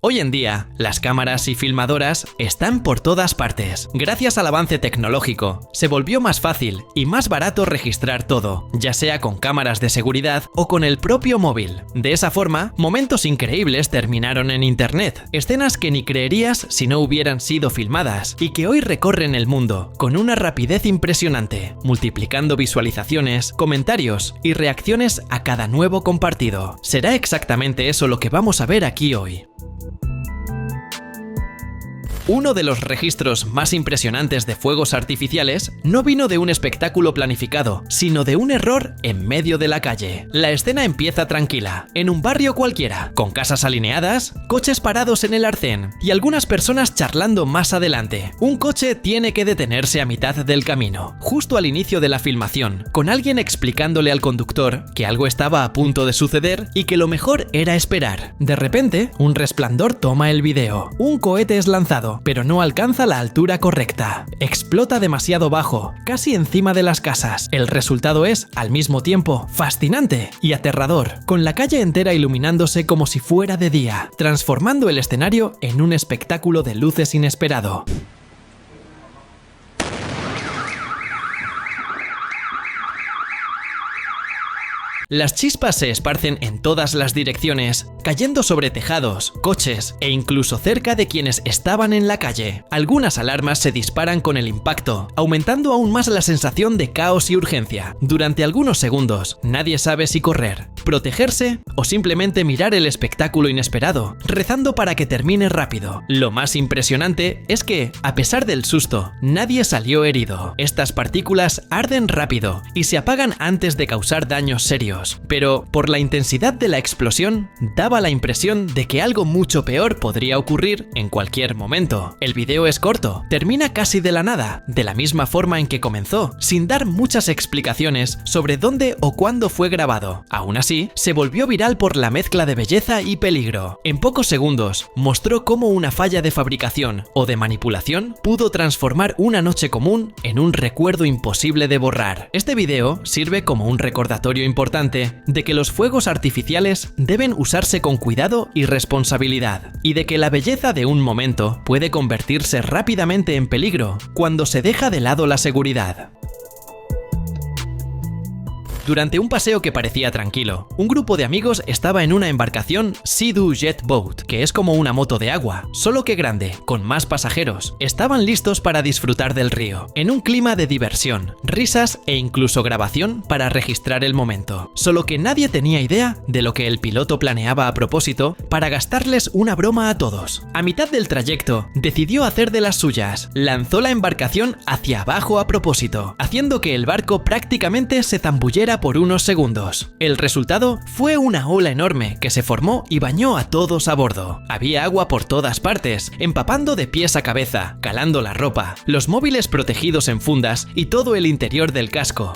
Hoy en día, las cámaras y filmadoras están por todas partes. Gracias al avance tecnológico, se volvió más fácil y más barato registrar todo, ya sea con cámaras de seguridad o con el propio móvil. De esa forma, momentos increíbles terminaron en internet, escenas que ni creerías si no hubieran sido filmadas y que hoy recorren el mundo con una rapidez impresionante, multiplicando visualizaciones, comentarios y reacciones a cada nuevo compartido. Será exactamente eso lo que vamos a ver aquí hoy. Uno de los registros más impresionantes de fuegos artificiales no vino de un espectáculo planificado, sino de un error en medio de la calle. La escena empieza tranquila, en un barrio cualquiera, con casas alineadas, coches parados en el arcén y algunas personas charlando más adelante. Un coche tiene que detenerse a mitad del camino, justo al inicio de la filmación, con alguien explicándole al conductor que algo estaba a punto de suceder y que lo mejor era esperar. De repente, un resplandor toma el video. Un cohete es lanzado, pero no alcanza la altura correcta. Explota demasiado bajo, casi encima de las casas. El resultado es, al mismo tiempo, fascinante y aterrador, con la calle entera iluminándose como si fuera de día, transformando el escenario en un espectáculo de luces inesperado. Las chispas se esparcen en todas las direcciones, cayendo sobre tejados, coches e incluso cerca de quienes estaban en la calle. Algunas alarmas se disparan con el impacto, aumentando aún más la sensación de caos y urgencia. Durante algunos segundos, nadie sabe si correr, protegerse o simplemente mirar el espectáculo inesperado, rezando para que termine rápido. Lo más impresionante es que, a pesar del susto, nadie salió herido. Estas partículas arden rápido y se apagan antes de causar daños serios. Pero, por la intensidad de la explosión, daba la impresión de que algo mucho peor podría ocurrir en cualquier momento. El video es corto, termina casi de la nada, de la misma forma en que comenzó, sin dar muchas explicaciones sobre dónde o cuándo fue grabado. Aún así, se volvió viral por la mezcla de belleza y peligro. En pocos segundos, mostró cómo una falla de fabricación o de manipulación pudo transformar una noche común en un recuerdo imposible de borrar. Este video sirve como un recordatorio importante de que los fuegos artificiales deben usarse con cuidado y responsabilidad, y de que la belleza de un momento puede convertirse rápidamente en peligro cuando se deja de lado la seguridad. Durante un paseo que parecía tranquilo, un grupo de amigos estaba en una embarcación Sea-Doo Jet Boat, que es como una moto de agua, solo que grande, con más pasajeros. Estaban listos para disfrutar del río, en un clima de diversión, risas e incluso grabación para registrar el momento. Solo que nadie tenía idea de lo que el piloto planeaba a propósito para gastarles una broma a todos. A mitad del trayecto, decidió hacer de las suyas. Lanzó la embarcación hacia abajo a propósito, haciendo que el barco prácticamente se zambullara por unos segundos. El resultado fue una ola enorme que se formó y bañó a todos a bordo. Había agua por todas partes, empapando de pies a cabeza, calando la ropa, los móviles protegidos en fundas y todo el interior del casco.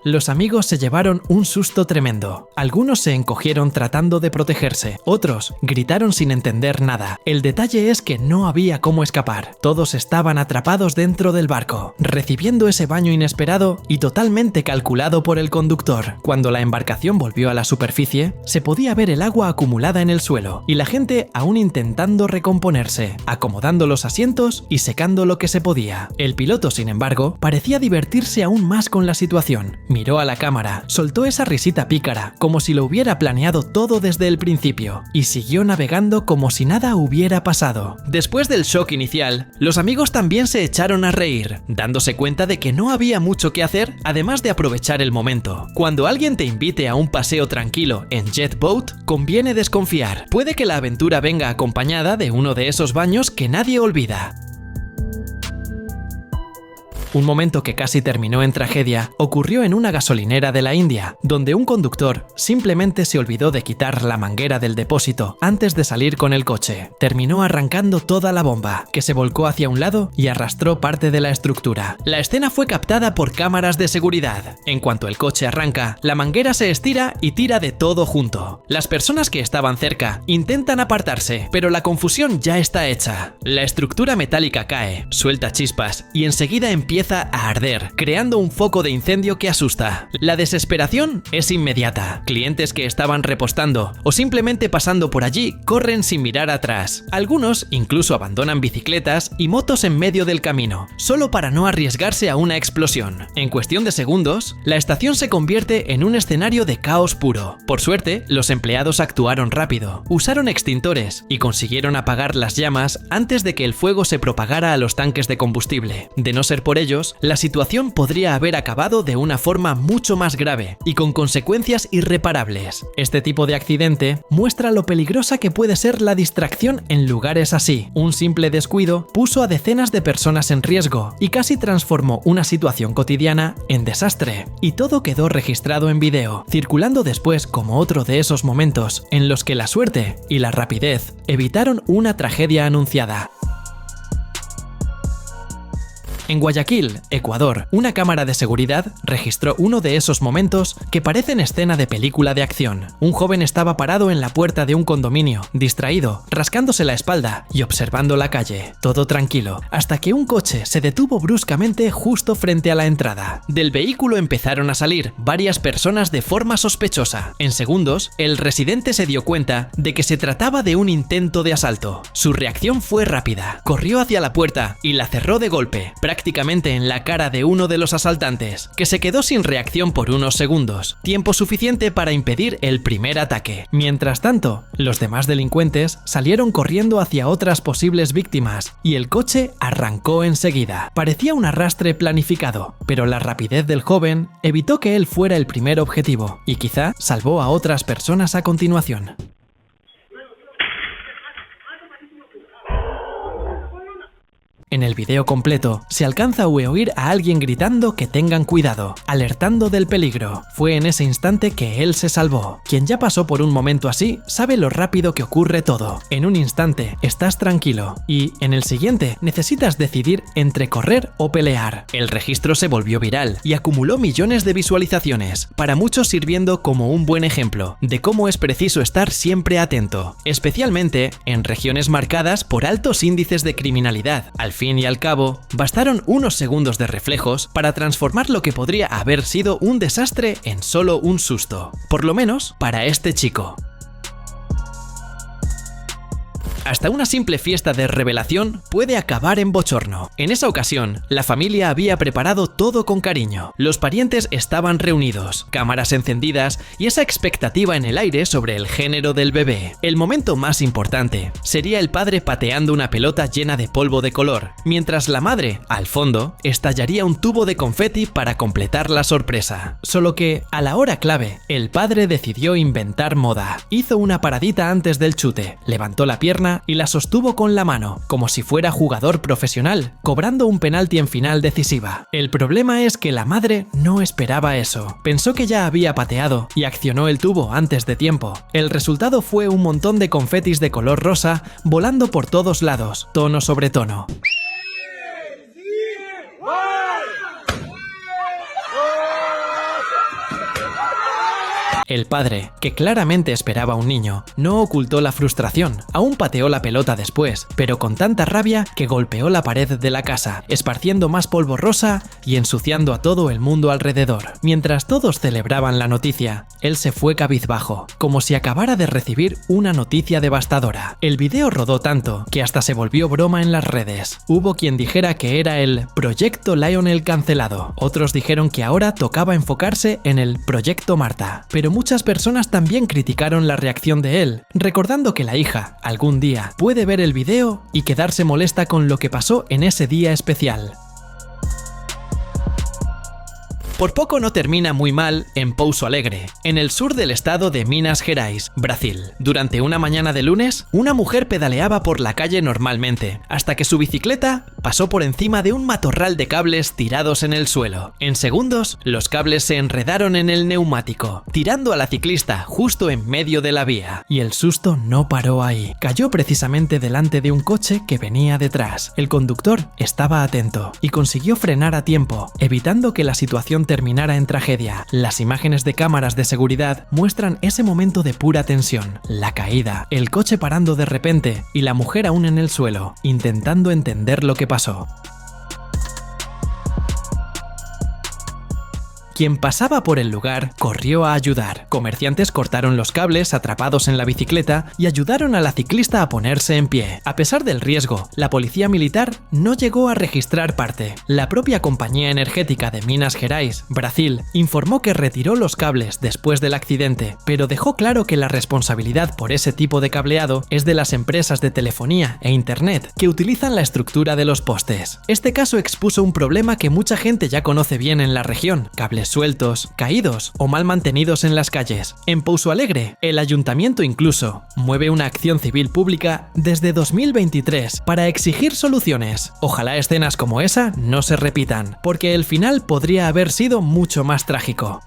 Los amigos se llevaron un susto tremendo. Algunos se encogieron tratando de protegerse, otros gritaron sin entender nada. El detalle es que no había cómo escapar. Todos estaban atrapados dentro del barco, recibiendo ese baño inesperado y totalmente calculado por el conductor. Cuando la embarcación volvió a la superficie, se podía ver el agua acumulada en el suelo y la gente aún intentando recomponerse, acomodando los asientos y secando lo que se podía. El piloto, sin embargo, parecía divertirse aún más con la situación. Miró a la cámara, soltó esa risita pícara, como si lo hubiera planeado todo desde el principio, y siguió navegando como si nada hubiera pasado. Después del shock inicial, los amigos también se echaron a reír, dándose cuenta de que no había mucho que hacer además de aprovechar el momento. Cuando alguien te invite a un paseo tranquilo en Jet Boat, conviene desconfiar. Puede que la aventura venga acompañada de uno de esos baños que nadie olvida. Un momento que casi terminó en tragedia ocurrió en una gasolinera de la India, donde un conductor simplemente se olvidó de quitar la manguera del depósito antes de salir con el coche. Terminó arrancando toda la bomba, que se volcó hacia un lado y arrastró parte de la estructura. La escena fue captada por cámaras de seguridad. En cuanto el coche arranca, la manguera se estira y tira de todo junto. Las personas que estaban cerca intentan apartarse, pero la confusión ya está hecha. La estructura metálica cae, suelta chispas y enseguida empieza empieza a arder, creando un foco de incendio que asusta. La desesperación es inmediata. Clientes que estaban repostando o simplemente pasando por allí corren sin mirar atrás. Algunos incluso abandonan bicicletas y motos en medio del camino, solo para no arriesgarse a una explosión. En cuestión de segundos, la estación se convierte en un escenario de caos puro. Por suerte, los empleados actuaron rápido, usaron extintores y consiguieron apagar las llamas antes de que el fuego se propagara a los tanques de combustible. De no ser por ellos, la situación podría haber acabado de una forma mucho más grave y con consecuencias irreparables. Este tipo de accidente muestra lo peligrosa que puede ser la distracción en lugares así. Un simple descuido puso a decenas de personas en riesgo y casi transformó una situación cotidiana en desastre. Y todo quedó registrado en video, circulando después como otro de esos momentos en los que la suerte y la rapidez evitaron una tragedia anunciada. En Guayaquil, Ecuador, una cámara de seguridad registró uno de esos momentos que parecen escena de película de acción. Un joven estaba parado en la puerta de un condominio, distraído, rascándose la espalda y observando la calle. Todo tranquilo, hasta que un coche se detuvo bruscamente justo frente a la entrada. Del vehículo empezaron a salir varias personas de forma sospechosa. En segundos, el residente se dio cuenta de que se trataba de un intento de asalto. Su reacción fue rápida. Corrió hacia la puerta y la cerró de golpe, prácticamente en la cara de uno de los asaltantes, que se quedó sin reacción por unos segundos, tiempo suficiente para impedir el primer ataque. Mientras tanto, los demás delincuentes salieron corriendo hacia otras posibles víctimas y el coche arrancó enseguida. Parecía un arrastre planificado, pero la rapidez del joven evitó que él fuera el primer objetivo y quizá salvó a otras personas a continuación. En el video completo, se alcanza a oír a alguien gritando que tengan cuidado, alertando del peligro. Fue en ese instante que él se salvó. Quien ya pasó por un momento así, sabe lo rápido que ocurre todo. En un instante, estás tranquilo y, en el siguiente, necesitas decidir entre correr o pelear. El registro se volvió viral y acumuló millones de visualizaciones, para muchos sirviendo como un buen ejemplo de cómo es preciso estar siempre atento, especialmente en regiones marcadas por altos índices de criminalidad. Al fin y al cabo, bastaron unos segundos de reflejos para transformar lo que podría haber sido un desastre en solo un susto. Por lo menos para este chico. Hasta una simple fiesta de revelación puede acabar en bochorno. En esa ocasión, la familia había preparado todo con cariño. Los parientes estaban reunidos, cámaras encendidas y esa expectativa en el aire sobre el género del bebé. El momento más importante sería el padre pateando una pelota llena de polvo de color, mientras la madre, al fondo, estallaría un tubo de confeti para completar la sorpresa. Solo que, a la hora clave, el padre decidió inventar moda. Hizo una paradita antes del chute, levantó la pierna y la sostuvo con la mano, como si fuera jugador profesional, cobrando un penalti en final decisiva. El problema es que la madre no esperaba eso. Pensó que ya había pateado y accionó el tubo antes de tiempo. El resultado fue un montón de confetis de color rosa volando por todos lados, tono sobre tono. El padre, que claramente esperaba un niño, no ocultó la frustración. Aún pateó la pelota después, pero con tanta rabia que golpeó la pared de la casa, esparciendo más polvo rosa y ensuciando a todo el mundo alrededor. Mientras todos celebraban la noticia, él se fue cabizbajo, como si acabara de recibir una noticia devastadora. El video rodó tanto que hasta se volvió broma en las redes. Hubo quien dijera que era el Proyecto Lionel cancelado. Otros dijeron que ahora tocaba enfocarse en el Proyecto Marta. Pero muchas personas también criticaron la reacción de él, recordando que la hija, algún día, puede ver el video y quedarse molesta con lo que pasó en ese día especial. Por poco no termina muy mal en Pouso Alegre, en el sur del estado de Minas Gerais, Brasil. Durante una mañana de lunes, una mujer pedaleaba por la calle normalmente, hasta que su bicicleta pasó por encima de un matorral de cables tirados en el suelo. En segundos, los cables se enredaron en el neumático, tirando a la ciclista justo en medio de la vía. Y el susto no paró ahí. Cayó precisamente delante de un coche que venía detrás. El conductor estaba atento y consiguió frenar a tiempo, evitando que la situación terminara en tragedia. Las imágenes de cámaras de seguridad muestran ese momento de pura tensión, la caída, el coche parando de repente y la mujer aún en el suelo, intentando entender lo que pasó. Quien pasaba por el lugar corrió a ayudar. Comerciantes cortaron los cables atrapados en la bicicleta y ayudaron a la ciclista a ponerse en pie. A pesar del riesgo, la policía militar no llegó a registrar parte. La propia compañía energética de Minas Gerais, Brasil, informó que retiró los cables después del accidente, pero dejó claro que la responsabilidad por ese tipo de cableado es de las empresas de telefonía e internet que utilizan la estructura de los postes. Este caso expuso un problema que mucha gente ya conoce bien en la región: cables sueltos, caídos o mal mantenidos en las calles. En Pouso Alegre, el ayuntamiento incluso mueve una acción civil pública desde 2023 para exigir soluciones. Ojalá escenas como esa no se repitan, porque el final podría haber sido mucho más trágico.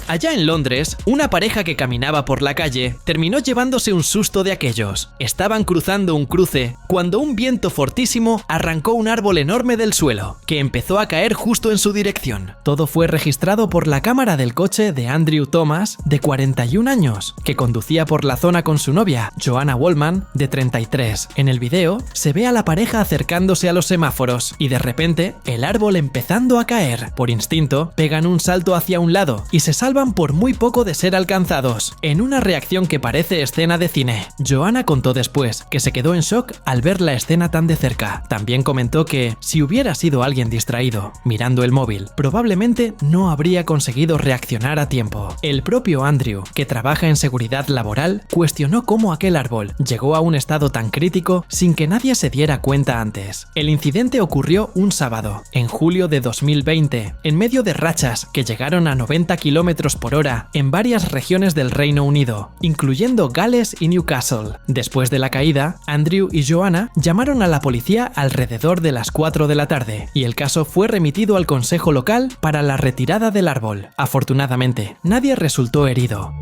Allá en Londres, una pareja que caminaba por la calle terminó llevándose un susto de aquellos. Estaban cruzando un cruce cuando un viento fortísimo arrancó un árbol enorme del suelo, que empezó a caer justo en su dirección. Todo fue registrado por la cámara del coche de Andrew Thomas, de 41 años, que conducía por la zona con su novia, Joanna Wallman, de 33. En el video, se ve a la pareja acercándose a los semáforos y de repente, el árbol empezando a caer. Por instinto, pegan un salto hacia un lado y se salvan por muy poco de ser alcanzados, en una reacción que parece escena de cine. Joanna contó después que se quedó en shock al ver la escena tan de cerca. También comentó que, si hubiera sido alguien distraído, mirando el móvil, probablemente no habría conseguido reaccionar a tiempo. El propio Andrew, que trabaja en seguridad laboral, cuestionó cómo aquel árbol llegó a un estado tan crítico sin que nadie se diera cuenta antes. El incidente ocurrió un sábado, en julio de 2020, en medio de rachas que llegaron a 90 km por hora en varias regiones del Reino Unido, incluyendo Gales y Newcastle. Después de la caída, Andrew y Joanna llamaron a la policía alrededor de las 4 de la tarde y el caso fue remitido al consejo local para la retirada del árbol. Afortunadamente, nadie resultó herido.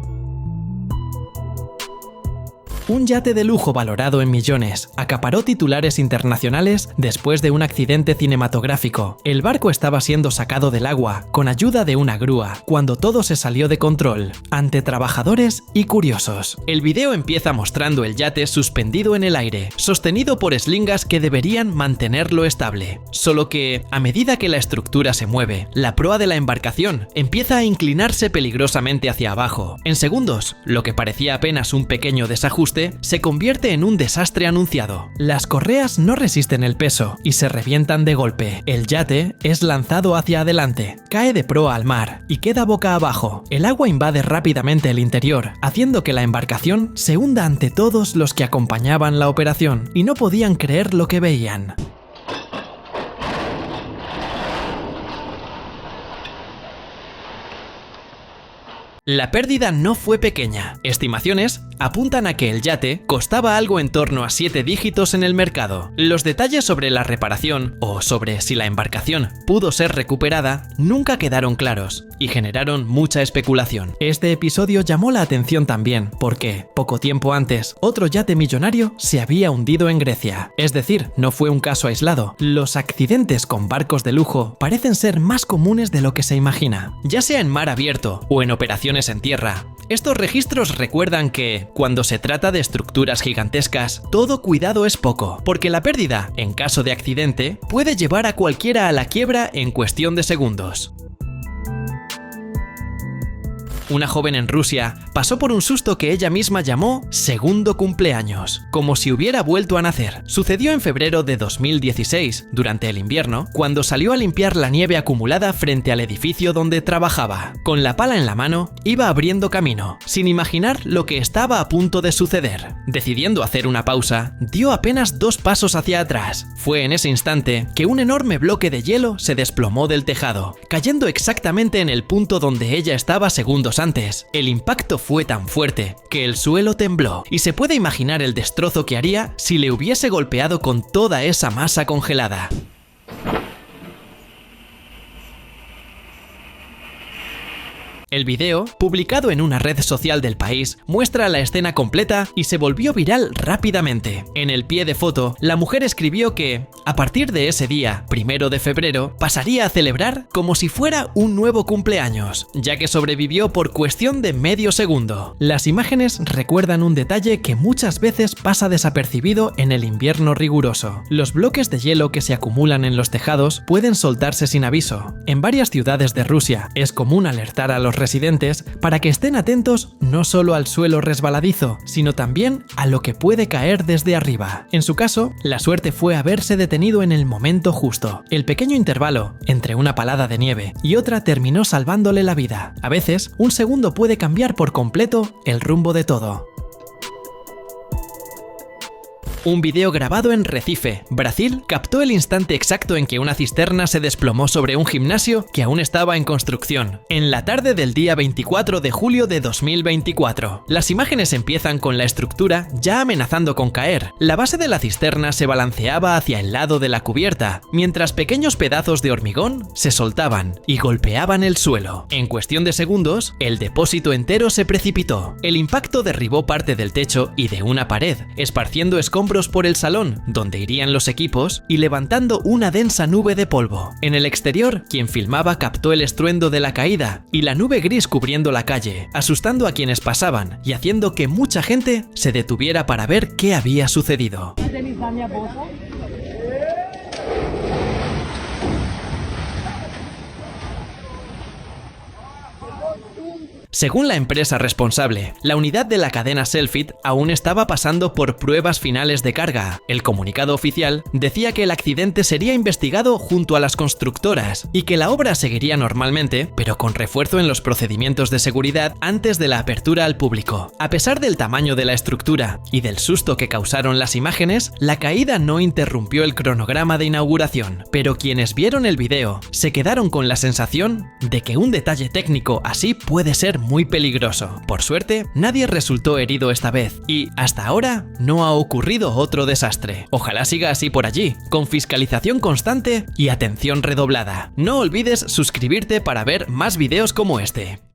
Un yate de lujo valorado en millones acaparó titulares internacionales después de un accidente cinematográfico. El barco estaba siendo sacado del agua con ayuda de una grúa cuando todo se salió de control ante trabajadores y curiosos. El video empieza mostrando el yate suspendido en el aire, sostenido por eslingas que deberían mantenerlo estable. Solo que, a medida que la estructura se mueve, la proa de la embarcación empieza a inclinarse peligrosamente hacia abajo. En segundos, lo que parecía apenas un pequeño desajuste se convierte en un desastre anunciado. Las correas no resisten el peso y se revientan de golpe. El yate es lanzado hacia adelante, cae de proa al mar y queda boca abajo. El agua invade rápidamente el interior, haciendo que la embarcación se hunda ante todos los que acompañaban la operación y no podían creer lo que veían. La pérdida no fue pequeña. Estimaciones apuntan a que el yate costaba algo en torno a 7 dígitos en el mercado. Los detalles sobre la reparación o sobre si la embarcación pudo ser recuperada nunca quedaron claros y generaron mucha especulación. Este episodio llamó la atención también porque, poco tiempo antes, otro yate millonario se había hundido en Grecia. Es decir, no fue un caso aislado. Los accidentes con barcos de lujo parecen ser más comunes de lo que se imagina. Ya sea en mar abierto o en operaciones en tierra, estos registros recuerdan que, cuando se trata de estructuras gigantescas, todo cuidado es poco, porque la pérdida, en caso de accidente, puede llevar a cualquiera a la quiebra en cuestión de segundos. Una joven en Rusia pasó por un susto que ella misma llamó segundo cumpleaños, como si hubiera vuelto a nacer. Sucedió en febrero de 2016, durante el invierno, cuando salió a limpiar la nieve acumulada frente al edificio donde trabajaba. Con la pala en la mano, iba abriendo camino, sin imaginar lo que estaba a punto de suceder. Decidiendo hacer una pausa, dio apenas 2 pasos hacia atrás. Fue en ese instante que un enorme bloque de hielo se desplomó del tejado, cayendo exactamente en el punto donde ella estaba segundos antes. El impacto fue tan fuerte que el suelo tembló y se puede imaginar el destrozo que haría si le hubiese golpeado con toda esa masa congelada. El video, publicado en una red social del país, muestra la escena completa y se volvió viral rápidamente. En el pie de foto, la mujer escribió que, a partir de ese día, 1 de febrero, pasaría a celebrar como si fuera un nuevo cumpleaños, ya que sobrevivió por cuestión de medio segundo. Las imágenes recuerdan un detalle que muchas veces pasa desapercibido en el invierno riguroso. Los bloques de hielo que se acumulan en los tejados pueden soltarse sin aviso. En varias ciudades de Rusia es común alertar a los residentes para que estén atentos no solo al suelo resbaladizo, sino también a lo que puede caer desde arriba. En su caso, la suerte fue haberse detenido en el momento justo. El pequeño intervalo entre una palada de nieve y otra terminó salvándole la vida. A veces, un segundo puede cambiar por completo el rumbo de todo. Un video grabado en Recife, Brasil, captó el instante exacto en que una cisterna se desplomó sobre un gimnasio que aún estaba en construcción, en la tarde del día 24 de julio de 2024. Las imágenes empiezan con la estructura ya amenazando con caer. La base de la cisterna se balanceaba hacia el lado de la cubierta, mientras pequeños pedazos de hormigón se soltaban y golpeaban el suelo. En cuestión de segundos, el depósito entero se precipitó. El impacto derribó parte del techo y de una pared, esparciendo escombros por el salón, donde irían los equipos, y levantando una densa nube de polvo. En el exterior, quien filmaba captó el estruendo de la caída y la nube gris cubriendo la calle, asustando a quienes pasaban y haciendo que mucha gente se detuviera para ver qué había sucedido. Según la empresa responsable, la unidad de la cadena Selfit aún estaba pasando por pruebas finales de carga. El comunicado oficial decía que el accidente sería investigado junto a las constructoras y que la obra seguiría normalmente, pero con refuerzo en los procedimientos de seguridad antes de la apertura al público. A pesar del tamaño de la estructura y del susto que causaron las imágenes, la caída no interrumpió el cronograma de inauguración, pero quienes vieron el video se quedaron con la sensación de que un detalle técnico así puede ser muy peligroso. Por suerte, nadie resultó herido esta vez y, hasta ahora, no ha ocurrido otro desastre. Ojalá siga así por allí, con fiscalización constante y atención redoblada. No olvides suscribirte para ver más videos como este.